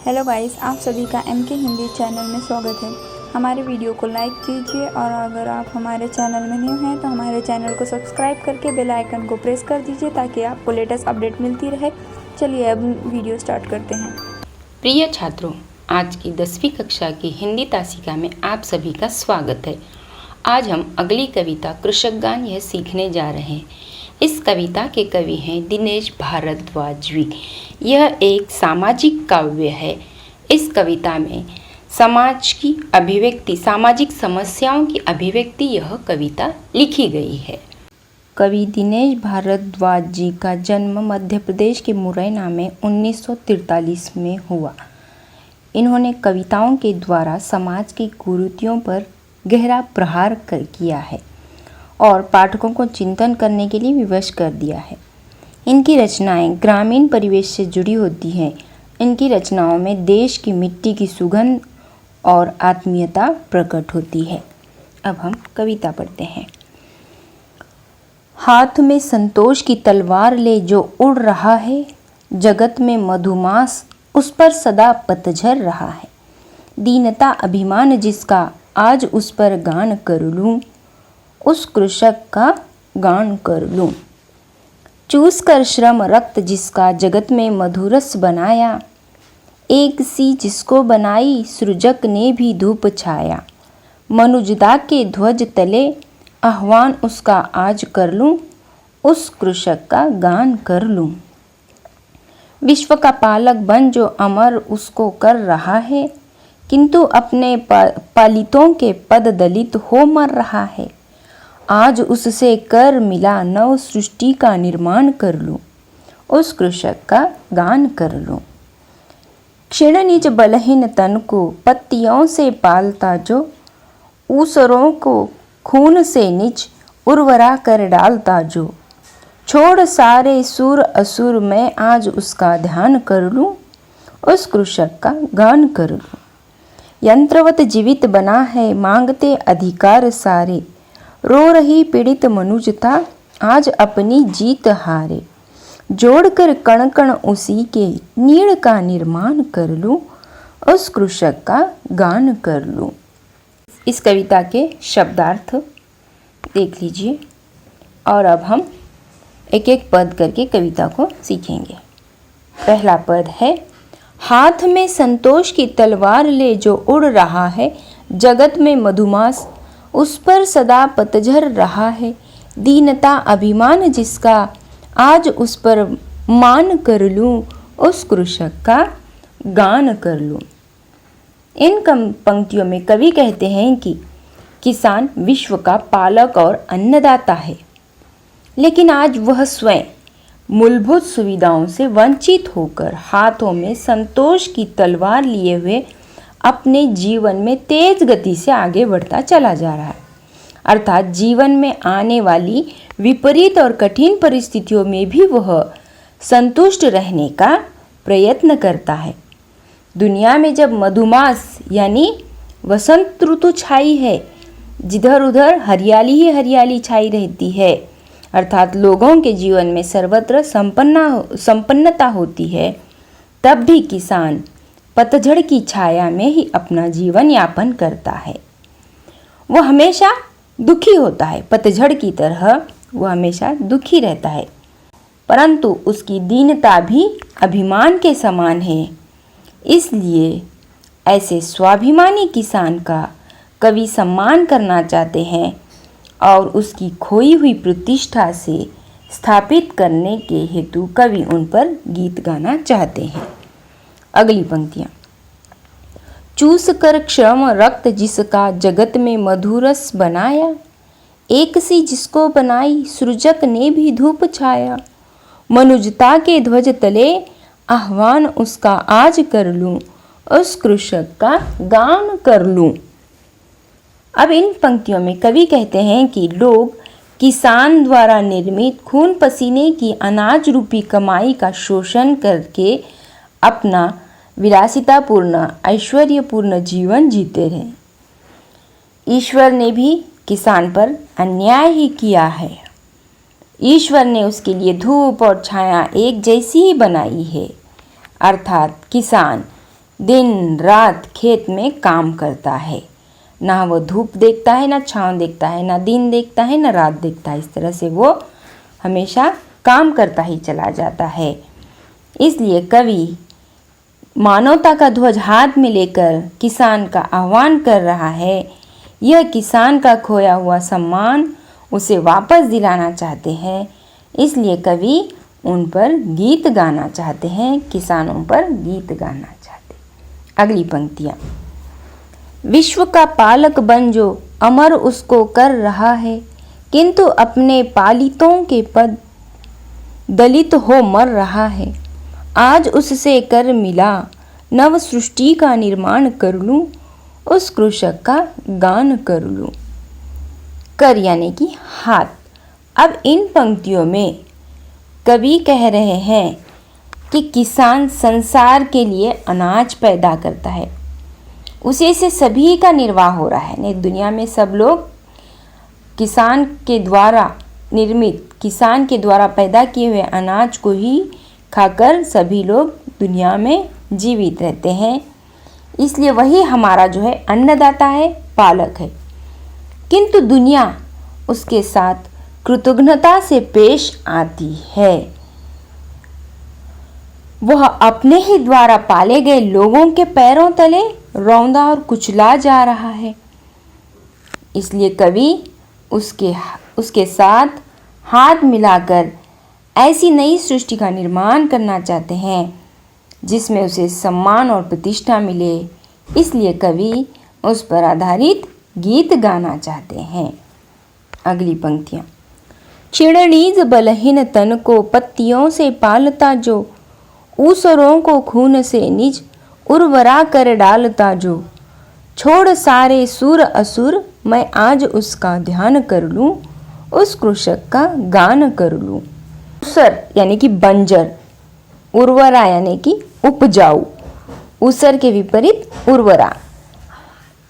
Hello guys, आप सभी का MK हिंदी चैनल में स्वागत है। हमारे वीडियो को लाइक कीजिए और अगर आप हमारे चैनल में न्यू हैं तो हमारे चैनल को सब्सक्राइब करके बेल आइकन को प्रेस कर दीजिए ताकि आपको लेटेस्ट अपडेट मिलती रहे। चलिए अब वीडियो स्टार्ट करते हैं। प्रिय छात्रों, आज की 10वीं कक्षा की हिंदी तासिका में आप सभी का स्वागत है। आज हम अगली कविता कृषक गान यह सीखने जा रहे हैं। इस कविता के कवि हैं दिनेश भारद्वाज जी। यह एक सामाजिक काव्य है। इस कविता में समाज की अभिव्यक्ति, सामाजिक समस्याओं की अभिव्यक्ति यह कविता लिखी गई है। कवि दिनेश भारद्वाज जी का जन्म मध्य प्रदेश के मुरैना में 1943 में हुआ। इन्होंने कविताओं के द्वारा समाज की कुरीतियों पर गहरा प्रहार किया है और पाठकों को चिंतन करने के लिए विवश कर दिया है। इनकी रचनाएं ग्रामीण परिवेश से जुड़ी होती हैं। इनकी रचनाओं में देश की मिट्टी की सुगंध और आत्मीयता प्रकट होती है। अब हम कविता पढ़ते हैं। हाथ में संतोष की तलवार ले जो उड़ रहा है, जगत में मधुमास उस पर सदा पतझर रहा है। दीनता अभिमान जिसका आज उस पर गान कर लूं, उस कृषक का गान कर लूं। चूस कर श्रम रक्त जिसका जगत में मधुरस बनाया, एक सी जिसको बनाई सृजक ने भी धूप छाया। मनुजता के ध्वज तले आह्वान उसका आज कर लूं, उस कृषक का गान कर लूं। विश्व का पालक बन जो अमर उसको कर रहा है, किंतु अपने पालितों के पद दलित हो मर रहा है। आज उससे कर मिला नव सृष्टि का निर्माण कर लूं, उस कृषक का गान कर लूं। क्षीण निज बलहीन तन को पत्तियों से पालता जो, ऊसरों को खून से निज उर्वरा कर डालता जो। छोड़ सारे सुर असुर मैं आज उसका ध्यान कर लूं, उस कृषक का गान कर लूं। यंत्रवत जीवित बना है मांगते अधिकार सारे, रो रही पीड़ित मनुजता आज अपनी जीत हारे। जोड़कर कण कण उसी के नीड़ का निर्माण कर लूं, उस कृषक का गान कर लूं। इस कविता के शब्दार्थ देख लीजिए और अब हम एक एक पद करके कविता को सीखेंगे। पहला पद है, हाथ में संतोष की तलवार ले जो उड़ रहा है, जगत में मधुमास उस पर सदा पतझर रहा है। दीनता अभिमान जिसका आज उस पर मान कर लूं, उस कृषक का गान कर लूं। इन पंक्तियों में कवि कहते हैं कि किसान विश्व का पालक और अन्नदाता है, लेकिन आज वह स्वयं मूलभूत सुविधाओं से वंचित होकर हाथों में संतोष की तलवार लिए हुए अपने जीवन में तेज गति से आगे बढ़ता चला जा रहा है। अर्थात जीवन में आने वाली विपरीत और कठिन परिस्थितियों में भी वह संतुष्ट रहने का प्रयत्न करता है। दुनिया में जब मधुमास यानी वसंत ऋतु छाई है, जिधर उधर हरियाली ही हरियाली छाई रहती है, अर्थात लोगों के जीवन में सर्वत्र संपन्नता होती है, तब भी किसान पतझड़ की छाया में ही अपना जीवन यापन करता है। वह हमेशा दुखी होता है, पतझड़ की तरह वह हमेशा दुखी रहता है, परंतु उसकी दीनता भी अभिमान के समान है। इसलिए ऐसे स्वाभिमानी किसान का कवि सम्मान करना चाहते हैं और उसकी खोई हुई प्रतिष्ठा से स्थापित करने के हेतु कवि उन पर गीत गाना चाहते हैं। अगली पंक्तियाँ, चूस कर श्रम रक्त जिसका जगत में मधुरस बनाया, एक सी जिसको बनाई सृजक ने भी धूप छाया। मनुजता के ध्वज तले आह्वान उसका आज कर लूं, उस कृषक का गान कर लूं। अब इन पंक्तियों में कवि कहते हैं कि लोग किसान द्वारा निर्मित खून पसीने की अनाज रूपी कमाई का शोषण करके अपना विलासितापूर्ण ऐश्वर्यपूर्ण जीवन जीते रहे। ईश्वर ने भी किसान पर अन्याय ही किया है। ईश्वर ने उसके लिए धूप और छाया एक जैसी ही बनाई है, अर्थात किसान दिन रात खेत में काम करता है। ना वो धूप देखता है, ना छांव देखता है, ना दिन देखता है, ना रात देखता है। इस तरह से वो हमेशा काम करता ही चला जाता है। इसलिए कवि मानवता का ध्वज हाथ में लेकर किसान का आह्वान कर रहा है। यह किसान का खोया हुआ सम्मान उसे वापस दिलाना चाहते हैं। इसलिए कवि उन पर गीत गाना चाहते हैं, किसानों पर गीत गाना चाहते हैं। अगली पंक्तियाँ। विश्व का पालक बन जो अमर उसको कर रहा है, किंतु अपने पालितों के पद दलित हो मर रहा है। आज उससे कर मिला, नव सृष्टि का निर्माण कर लूं, उस कृषक का गान कर लूं। कर यानी कि हाथ। अब इन पंक्तियों में कवि कह रहे हैं कि किसान संसार के लिए अनाज पैदा करता है, उसी से सभी का निर्वाह हो रहा है। नहीं, दुनिया में सब लोग किसान के द्वारा निर्मित, किसान के द्वारा पैदा किए हुए अनाज को ही खाकर सभी लोग दुनिया में जीवित रहते हैं। इसलिए वही हमारा जो है अन्नदाता है, पालक है। किंतु दुनिया उसके साथ कृतज्ञता से पेश आती है। वह अपने ही द्वारा पाले गए लोगों के पैरों तले रौंदा और कुचला जा रहा है। इसलिए कवि उसके साथ हाथ मिलाकर ऐसी नई सृष्टि का निर्माण करना चाहते हैं जिसमें उसे सम्मान और प्रतिष्ठा मिले। इसलिए कवि उस पर आधारित गीत गाना चाहते हैं। अगली पंक्तियाँ। चिड़नीज बलहीन तन को पत्तियों से पालता जो, ऊसरों को खून से निज उर्वरा कर डालता जो, छोड़ सारे सुर असुर मैं आज उसका ध्यान कर लूं, उस कृषक का गान कर लूं। ऊसर यानी कि बंजर, उर्वरा यानी कि उपजाऊ, ऊसर के विपरीत उर्वरा।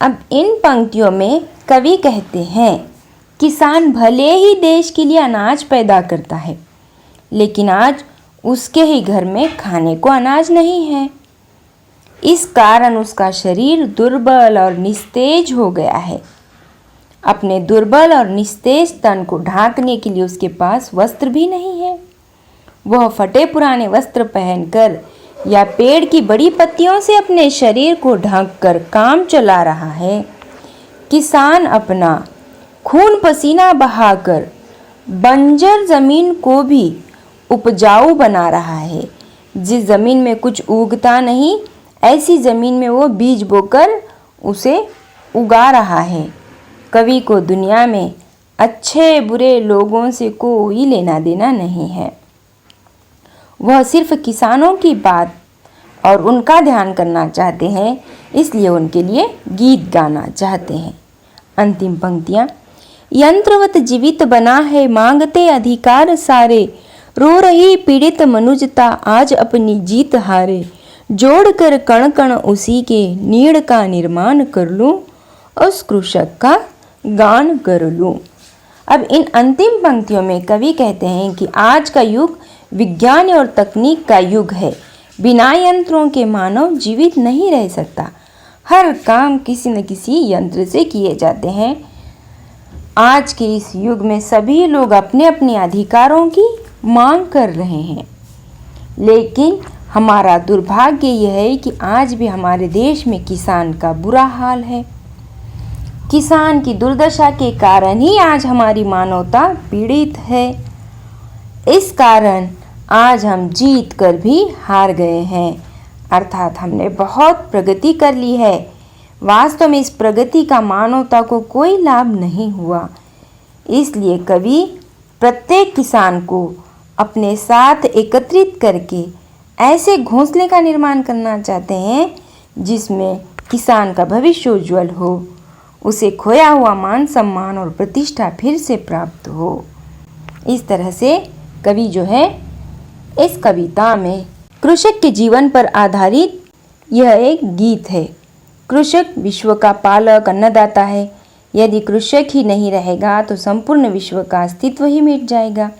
अब इन पंक्तियों में कवि कहते हैं किसान भले ही देश के लिए अनाज पैदा करता है, लेकिन आज उसके ही घर में खाने को अनाज नहीं है। इस कारण उसका शरीर दुर्बल और निस्तेज हो गया है। अपने दुर्बल और निस्तेज तन को ढांकने के लिए उसके पास वस्त्र भी नहीं है। वह फटे पुराने वस्त्र पहनकर या पेड़ की बड़ी पत्तियों से अपने शरीर को ढककर काम चला रहा है। किसान अपना खून पसीना बहाकर बंजर जमीन को भी उपजाऊ बना रहा है। जिस जमीन में कुछ उगता नहीं, ऐसी जमीन में वो बीज बोकर उसे उगा रहा है। कवि को दुनिया में अच्छे बुरे लोगों से कोई लेना देना नहीं है। वह सिर्फ किसानों की बात और उनका ध्यान करना चाहते हैं, इसलिए उनके लिए गीत गाना चाहते हैं। अंतिम पंक्तियाँ। यंत्रवत जीवित बना है मांगते अधिकार सारे, रो रही पीड़ित मनुजता आज अपनी जीत हारे, जोड़ कर कण कण उसी के नीड़ का निर्माण कर लूं, उस कृषक का गान कर लूं। अब इन अंतिम पंक्तियों में कवि कहते हैं कि आज का युग विज्ञान और तकनीक का युग है। बिना यंत्रों के मानव जीवित नहीं रह सकता। हर काम किसी न किसी यंत्र से किए जाते हैं। आज के इस युग में सभी लोग अपने अपने अधिकारों की मांग कर रहे हैं, लेकिन हमारा दुर्भाग्य यह है कि आज भी हमारे देश में किसान का बुरा हाल है। किसान की दुर्दशा के कारण ही आज हमारी मानवता पीड़ित है। इस कारण आज हम जीत कर भी हार गए हैं, अर्थात हमने बहुत प्रगति कर ली है। वास्तव में इस प्रगति का मानवता को कोई लाभ नहीं हुआ। इसलिए कवि प्रत्येक किसान को अपने साथ एकत्रित करके ऐसे घोंसले का निर्माण करना चाहते हैं जिसमें किसान का भविष्य उज्जवल हो, उसे खोया हुआ मान सम्मान और प्रतिष्ठा फिर से प्राप्त हो। इस तरह से कवि जो है इस कविता में कृषक के जीवन पर आधारित यह एक गीत है। कृषक विश्व का पालक अन्नदाता है। यदि कृषक ही नहीं रहेगा तो संपूर्ण विश्व का अस्तित्व ही मिट जाएगा।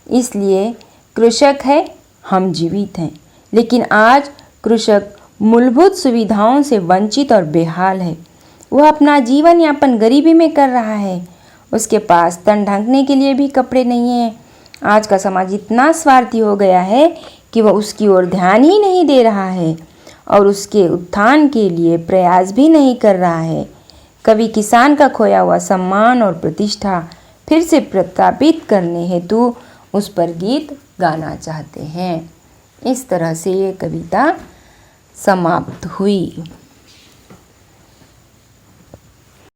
इसलिए कृषक है, हम जीवित हैं। लेकिन आज कृषक मूलभूत सुविधाओं से वंचित और बेहाल है। वह अपना जीवन यापन गरीबी में कर रहा है। उसके पास तन ढकने के लिए भी कपड़े नहीं हैं। आज का समाज इतना स्वार्थी हो गया है कि वह उसकी ओर ध्यान ही नहीं दे रहा है और उसके उत्थान के लिए प्रयास भी नहीं कर रहा है। कवि किसान का खोया हुआ सम्मान और प्रतिष्ठा फिर से प्रस्थापित करने हेतु उस पर गीत गाना चाहते हैं। इस तरह से ये कविता समाप्त हुई।